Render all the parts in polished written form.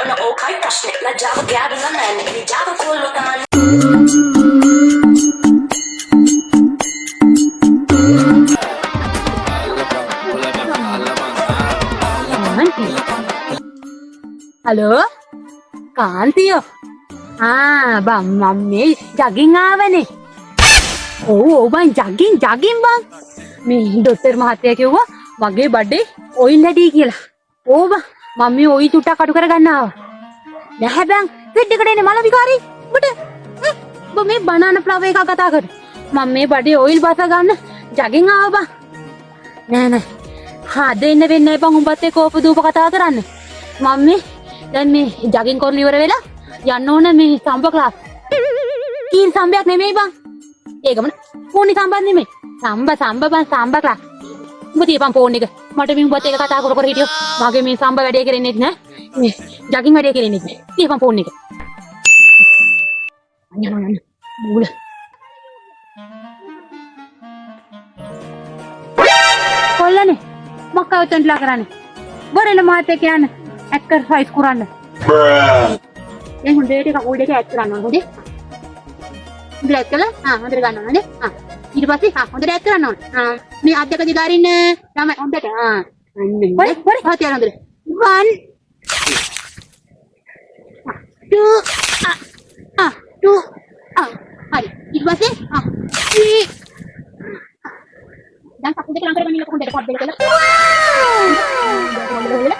ඔන්න ඕකයි ප්‍රශ්නේ ලජ්ජාව ගෑවිලා නැන්නේ නිජාව කොල්ලෝ තමයි Halo, Kantiyo. Bang, mami jogging nih. Oh, bang jogging bang. Nih dokter mahatya kiuwa wage bade oil hadi kiyala. Oh bang, mami oil chutta kadu karagana awa. Naha bang, fed ekata ene mala vikari. Bata. Ba me banana flower ekak katha kar. Mami bade oil basa ganna jogging awa bang. Nෑ. හද එන්න වෙන්නේ බං උඹත් එක්ක ඕප දූප කතා කරන්න. මම්මි දැන් මේ ජගින් කරලා ඉවර වෙලා යන්න ඕන මේ සම්බ ක්ලාස්. කීර් සම්බයක් නෙමෙයි බං. ඒකම ෆෝන් එක සම්බන්ධ නෙමෙයි. සම්බ බං සම්බ ක්ලාස්. උඹ තියපන් ෆෝන් එක. මට මේ උඹත් එක්ක කතා කර හිටියෝ. මගේ මේ සම්බ වැඩේ කරන්නේ නැහැ. මේ ජගින් වැඩේ කරන්නේ නැහැ. තියපන් ෆෝන් එක. අන්න මූල. කොල්ලනේ මොකක්ද උතන්ලා කරන්නේ? බොරෙල මාතේ කියන්නේ එක්සර්සයිස් කරන්න. දැන් හොඳට කකුල් දෙක ඇත් කරන්න ඕනේ. හොඳට ඇත් කළා. හොඳට ගන්න ඕනේ. ඊට පස්සේ හොඳට ඇත් කරන්න ඕනේ. මේ අත් දෙක දිලා අරින්න තමයි හොඳට. හොරි හොතේ හොඳට. 1 2 හරි. ඊට පස්සේ 3 dan aku udah langgar banyak aku udah dapat beli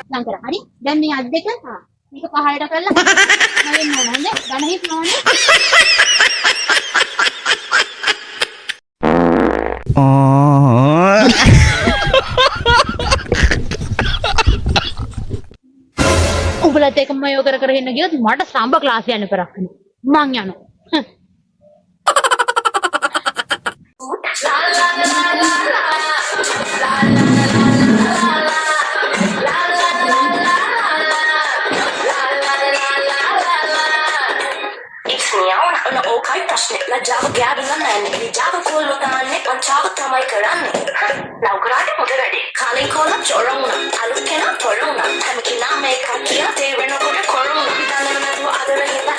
langgar hari dan nih adek kan ini kepala dah kalau main mana deh dan his mana උඹලා දෙක මම යෝග කර ඉන්න ගියොත් මට සම්බ ක්ලාස් යන්න පරක් මං යනවා ඕකයි ප්‍රශ්නේ ලජ්ජාව ගෑවිලා නැන්නේ නිජාව කොල්ලෝ තමයි පංචාව තමයි කරන්නේ ලව් කරාට මොකද වැඩේ කාලෙන් කොල්ල චොරුණා අලුත් කෙනා තොරුණා හැම කෙනා මේක කියලා තේරෙනකොට කොරුණා දන්නව නැතුව අදර හිතා